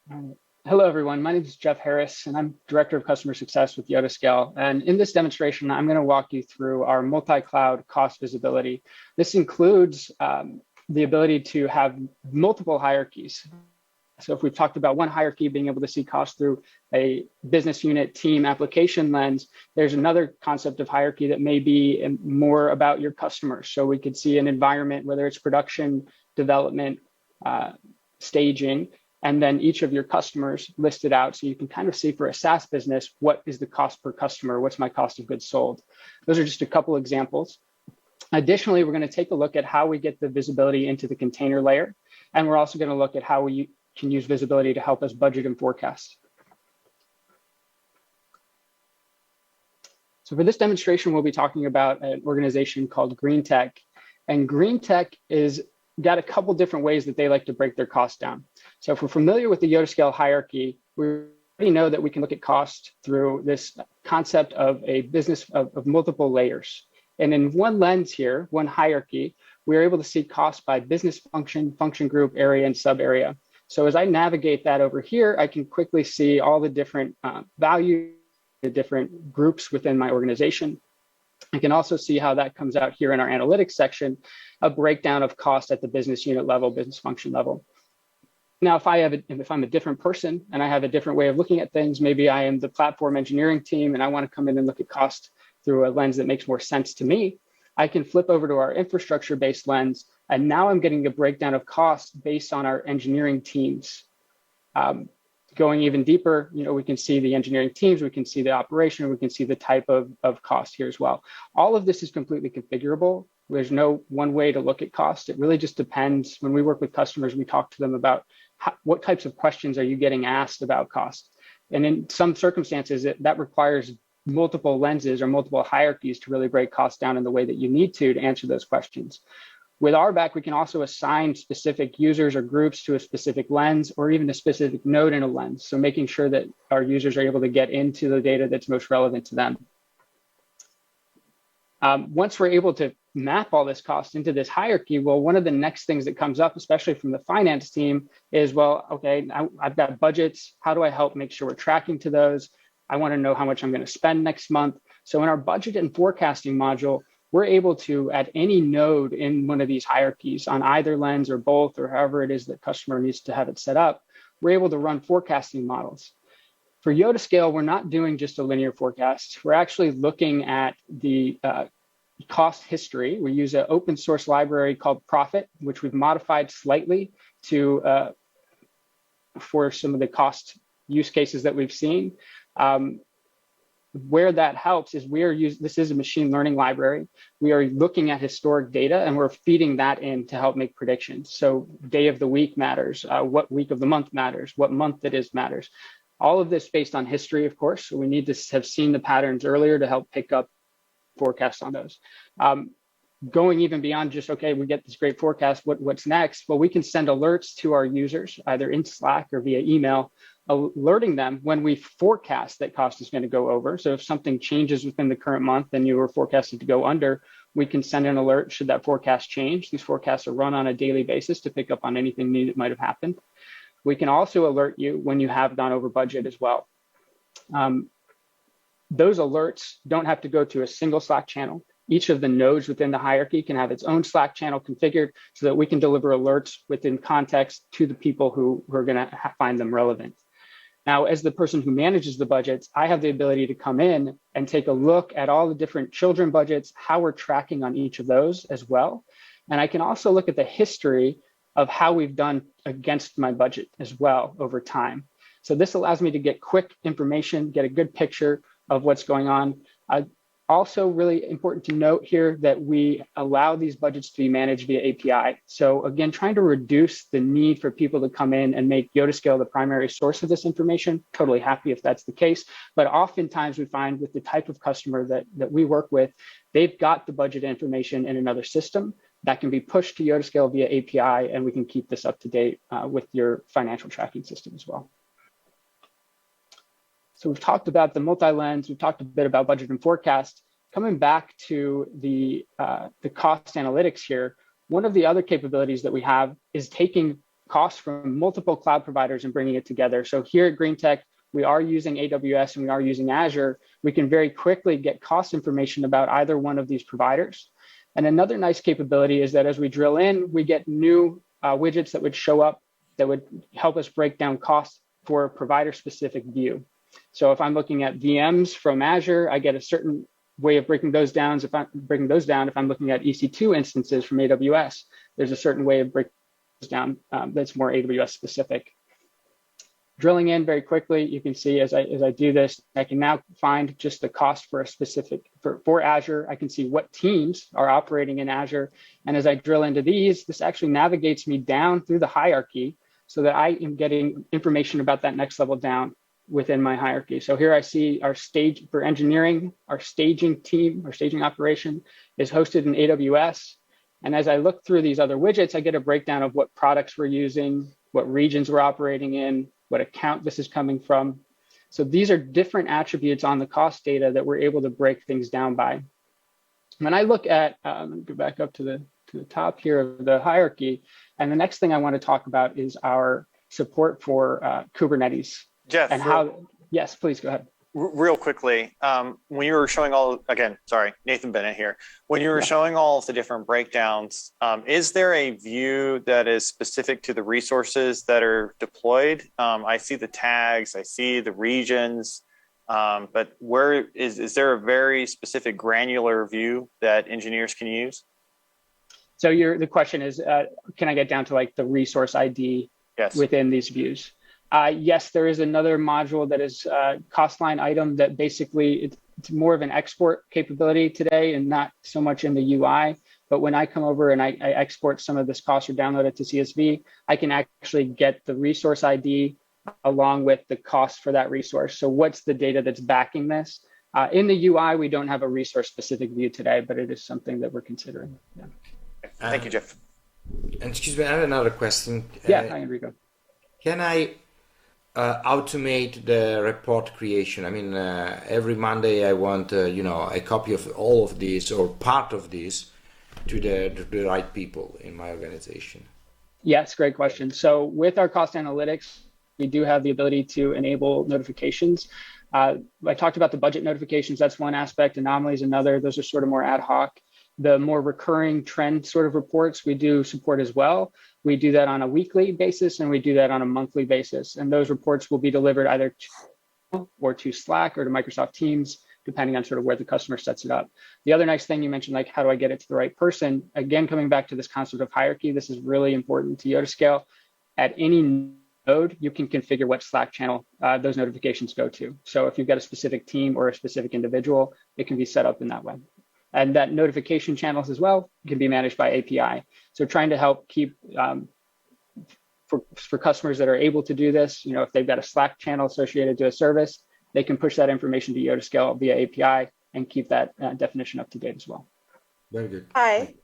Hello, everyone. My name is Jeff Harris, and I'm Director of Customer Success with Yotascale. And in this demonstration, I'm going to walk you through our multi-cloud cost visibility. This includes the ability to have multiple hierarchies. So if we've talked about one hierarchy being able to see cost through a business unit, team, application lens, there's another concept of hierarchy that may be more about your customers. So we could see an environment, whether it's production, development, staging, and then each of your customers listed out. So you can kind of see for a SaaS business, what is the cost per customer? What's my cost of goods sold? Those are just a couple examples. Additionally, we're going to take a look at how we get the visibility into the container layer. And we're also going to look at how we can use visibility to help us budget and forecast. So for this demonstration, we'll be talking about an organization called Green Tech. And Green Tech is got a couple different ways that they like to break their costs down. So if we're familiar with the Yotascale hierarchy, we already know that we can look at cost through this concept of a business of multiple layers. And in one lens here, one hierarchy, we're able to see cost by business function, function group, area, and sub area. So as I navigate that over here, I can quickly see all the different values, the different groups within my organization. I can also see how that comes out here in our analytics section, a breakdown of cost at the business unit level, business function level. Now, if I'm a different person and I have a different way of looking at things, maybe I am the platform engineering team and I want to come in and look at cost through a lens that makes more sense to me, I can flip over to our infrastructure-based lens, and now I'm getting a breakdown of costs based on our engineering teams. Going even deeper, we can see the engineering teams, we can see the operation, we can see the type of cost here as well. All of this is completely configurable. There's no one way to look at cost. It really just depends. When we work with customers, we talk to them about what types of questions are you getting asked about cost. And in some circumstances, that requires multiple lenses or multiple hierarchies to really break costs down in the way that you need to answer those questions. With RBAC, we can also assign specific users or groups to a specific lens or even a specific node in a lens. So making sure that our users are able to get into the data that's most relevant to them. Once we're able to map all this cost into this hierarchy, well, one of the next things that comes up, especially from the finance team, is, well, okay, I've got budgets. How do I help make sure we're tracking to those? I want to know how much I'm going to spend next month. So in our budget and forecasting module, we're able to, at any node in one of these hierarchies on either lens or both, or however it is that customer needs to have it set up, we're able to run forecasting models. For Yotascale, we're not doing just a linear forecast. We're actually looking at the cost history. We use an open source library called Profit, which we've modified slightly to for some of the cost use cases that we've seen. Where that helps is this is a machine learning library. We are looking at historic data and we're feeding that in to help make predictions. So day of the week matters, what week of the month matters, what month it is matters. All of this based on history, of course. So we need to have seen the patterns earlier to help pick up forecasts on those. Going even beyond just, okay, we get this great forecast, what's next? Well, we can send alerts to our users, either in Slack or via email, alerting them when we forecast that cost is going to go over. So if something changes within the current month and you were forecasted to go under, we can send an alert should that forecast change. These forecasts are run on a daily basis to pick up on anything new that might have happened. We can also alert you when you have gone over budget as well. Those alerts don't have to go to a single Slack channel. Each of the nodes within the hierarchy can have its own Slack channel configured so that we can deliver alerts within context to the people who are going to find them relevant. Now, as the person who manages the budgets, I have the ability to come in and take a look at all the different children budgets, how we're tracking on each of those as well. And I can also look at the history of how we've done against my budget as well over time. So this allows me to get quick information, get a good picture of what's going on. Also really important to note here that we allow these budgets to be managed via API. So again, trying to reduce the need for people to come in and make Yotascale the primary source of this information. Totally happy if that's the case. But oftentimes we find with the type of customer that we work with, they've got the budget information in another system that can be pushed to Yotascale via API, and we can keep this up to date with your financial tracking system as well. So we've talked about the multi-lens, we've talked a bit about budget and forecast. Coming back to the cost analytics here, one of the other capabilities that we have is taking costs from multiple cloud providers and bringing it together. So here at GreenTech, we are using AWS and we are using Azure. We can very quickly get cost information about either one of these providers. And another nice capability is that as we drill in, we get new widgets that would show up that would help us break down costs for a provider-specific view. So if I'm looking at VMs from Azure, I get a certain way of breaking those down. If I'm looking at EC2 instances from AWS, there's a certain way of breaking those down that's more AWS specific. Drilling in very quickly, you can see as I do this, I can now find just the cost for a specific, for Azure. I can see what teams are operating in Azure. And as I drill into these, this actually navigates me down through the hierarchy so that I am getting information about that next level down within my hierarchy. So here I see our stage for engineering, our staging team, our staging operation is hosted in AWS. And as I look through these other widgets, I get a breakdown of what products we're using, what regions we're operating in, what account this is coming from. So these are different attributes on the cost data that we're able to break things down by. When I look at, let me go back up to the top here of the hierarchy, and the next thing I want to talk about is our support for Kubernetes. Jeff, and how, yes, please go ahead. Real quickly, when you were showing Nathan Bennett here. When you were showing all of the different breakdowns, is there a view that is specific to the resources that are deployed? I see the tags, I see the regions, but where is there a very specific granular view that engineers can use? So the question is, can I get down to like the resource ID within these views? Yes, there is another module that is a cost line item that basically it's more of an export capability today and not so much in the UI. But when I come over and I export some of this cost or download it to CSV, I can actually get the resource ID along with the cost for that resource. So what's the data that's backing this? In the UI, we don't have a resource specific view today, but it is something that we're considering. Yeah. Thank you, Jeff. And excuse me, I have another question. Yeah, hi, Enrico. Can I automate the report creation? I mean, every Monday I want, a copy of all of these or part of this to the right people in my organization. Yes, great question. So with our cost analytics, we do have the ability to enable notifications. I talked about the budget notifications. That's one aspect. Anomalies, another. Those are sort of more ad hoc. The more recurring trend sort of reports we do support as well. We do that on a weekly basis and we do that on a monthly basis. And those reports will be delivered either to Slack or to Microsoft Teams, depending on sort of where the customer sets it up. The other nice thing you mentioned, like how do I get it to the right person? Again, coming back to this concept of hierarchy, this is really important to Yotascale. At any node, you can configure what Slack channel those notifications go to. So if you've got a specific team or a specific individual, it can be set up in that way. And that notification channels as well can be managed by API. So trying to help keep, for customers that are able to do this, if they've got a Slack channel associated to a service, they can push that information to Yotascale via API and keep that definition up to date as well. Very good. Hi,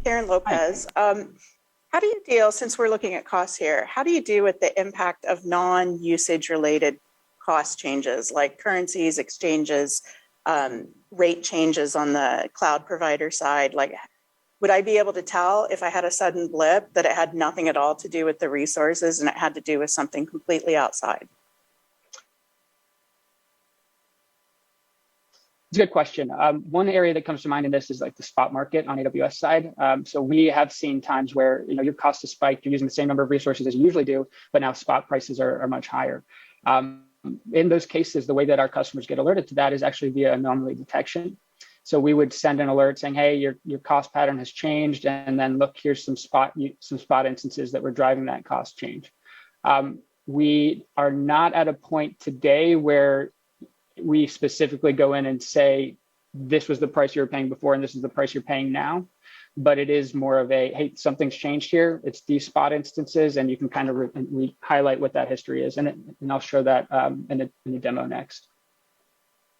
Karen Lopez. How do you deal, since we're looking at costs here, how do you deal with the impact of non-usage related cost changes like currencies, exchanges, rate changes on the cloud provider side? Like, would I be able to tell if I had a sudden blip that it had nothing at all to do with the resources and it had to do with something completely outside? It's a good question. One area that comes to mind in this is like the spot market on AWS side. So we have seen times where your cost has spiked, you're using the same number of resources as you usually do, but now spot prices are much higher. In those cases, the way that our customers get alerted to that is actually via anomaly detection. So we would send an alert saying, hey, your cost pattern has changed, and then look, here's some spot instances that were driving that cost change. We are not at a point today where we specifically go in and say, this was the price you were paying before, and this is the price you're paying now. But it is more of a, hey, something's changed here. It's these spot instances, and you can kind of highlight what that history is. And I'll show that in the demo next.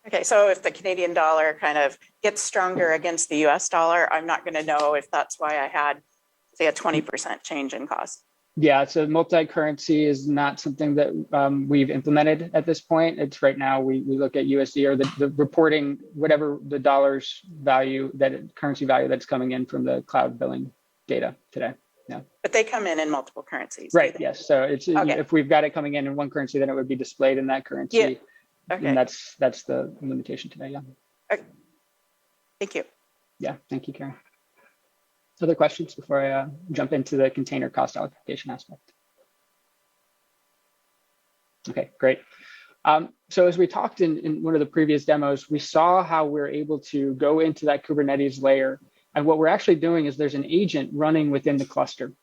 Okay, so if the Canadian dollar kind of gets stronger against the US dollar, I'm not going to know if that's why I had, say, a 20% change in cost. Yeah, so multi-currency is not something that we've implemented at this point. It's right now we look at USD or the reporting, whatever the dollar's value, currency value that's coming in from the cloud billing data today. But they come in multiple currencies. Right. Yes. So it's Okay. if we've got it coming in one currency, then it would be displayed in that currency. Yeah. Okay. And that's the limitation today. Yeah. Okay. Thank you. Yeah. Thank you, Karen. Other questions before I jump into the container cost allocation aspect? Okay, great. So as we talked in one of the previous demos, we saw how we're able to go into that Kubernetes layer. And what we're actually doing is there's an agent running within the cluster.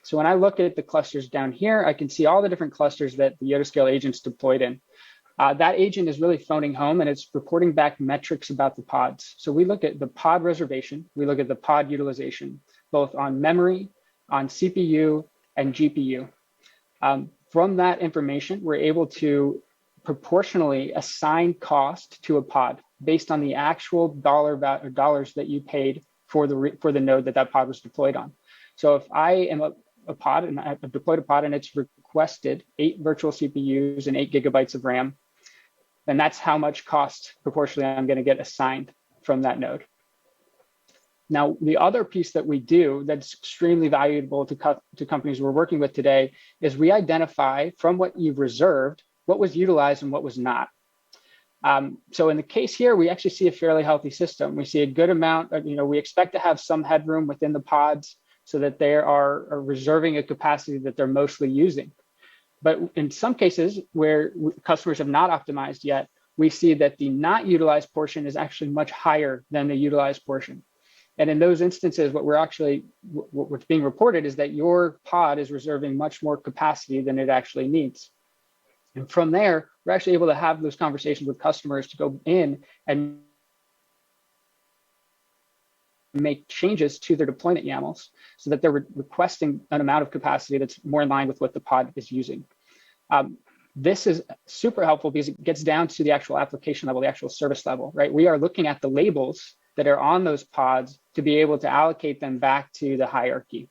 So when I look at the clusters down here, I can see all the different clusters that the Yotascale agent's deployed in. That agent is really phoning home and it's reporting back metrics about the pods. So we look at the pod reservation, we look at the pod utilization, both on memory, on CPU, and GPU. From that information, we're able to proportionally assign cost to a pod based on the actual dollars that you paid for the node that pod was deployed on. So if I am a pod and I've deployed a pod and it's requested 8 virtual CPUs and 8 gigabytes of RAM, then that's how much cost proportionally I'm going to get assigned from that node. Now, the other piece that we do that's extremely valuable to companies we're working with today is we identify from what you've reserved what was utilized and what was not. So in the case here, we actually see a fairly healthy system. We see a good amount of, we expect to have some headroom within the pods so that they are reserving a capacity that they're mostly using. But in some cases where customers have not optimized yet, we see that the not utilized portion is actually much higher than the utilized portion. And in those instances, what's being reported is that your pod is reserving much more capacity than it actually needs. And from there, we're actually able to have those conversations with customers to go in and make changes to their deployment YAMLs so that they're requesting an amount of capacity that's more in line with what the pod is using. This is super helpful because it gets down to the actual application level, the actual service level, right? We are looking at the labels that are on those pods to be able to allocate them back to the hierarchy.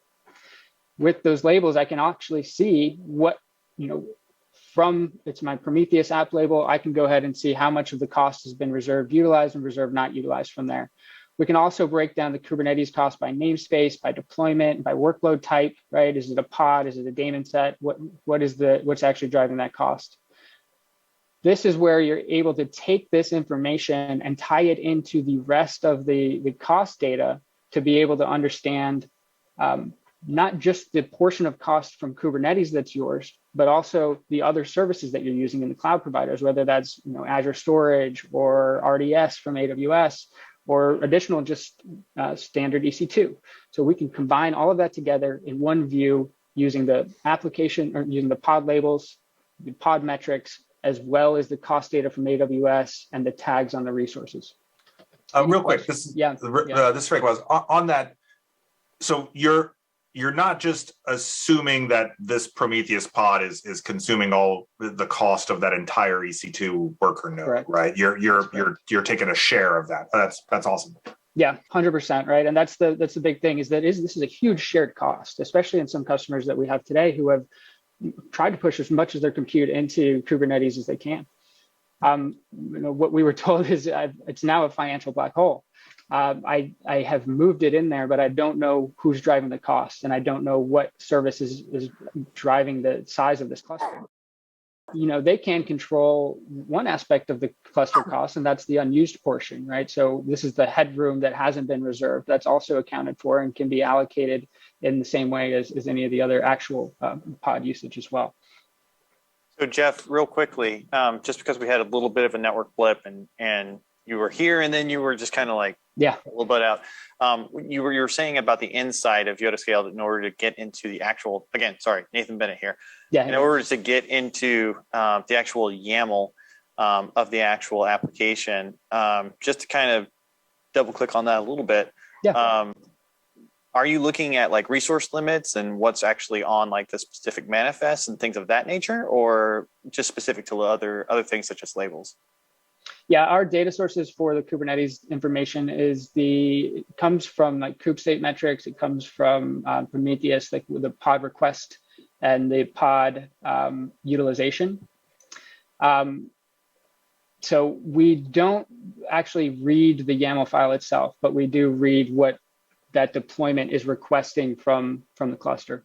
With those labels, I can actually see what, it's my Prometheus app label, I can go ahead and see how much of the cost has been reserved, utilized, and reserved not utilized from there. We can also break down the Kubernetes cost by namespace, by deployment, by workload type, right? Is it a pod? Is it a daemon set? What's actually driving that cost? This is where you're able to take this information and tie it into the rest of the cost data to be able to understand not just the portion of cost from Kubernetes that's yours, but also the other services that you're using in the cloud providers, whether that's Azure Storage or RDS from AWS, or additional just standard EC2. So we can combine all of that together in one view using the application or using the pod labels, the pod metrics, as well as the cost data from AWS and the tags on the resources. Real quick, this Rick was on that. So you're not just assuming that this Prometheus pod is consuming all the cost of that entire EC2 worker node, correct, right? You're taking a share of that. That's awesome. Yeah, 100%, right? And that's the big thing is this is a huge shared cost, especially in some customers that we have today who have tried to push as much of their compute into Kubernetes as they can. What we were told is it's now a financial black hole. I have moved it in there, but I don't know who's driving the cost, and I don't know what service is driving the size of this cluster. They can control one aspect of the cluster cost, and that's the unused portion, right? So this is the headroom that hasn't been reserved. That's also accounted for and can be allocated in the same way as any of the other actual pod usage as well. So Jeff, real quickly, just because we had a little bit of a network blip and you were here and then you were just kind of like a little bit out. You were saying about the inside of Yotascale that in order to get into the actual, Nathan Bennett here. Yeah. In order to get into the actual YAML of the actual application, just to kind of double click on that a little bit. Yeah. Are you looking at like resource limits and what's actually on like the specific manifest and things of that nature, or just specific to other things such as labels? Yeah, our data sources for the Kubernetes information comes from like kube state metrics. It comes from Prometheus, like with the pod request and the pod utilization. So we don't actually read the YAML file itself, but we do read what that deployment is requesting from the cluster.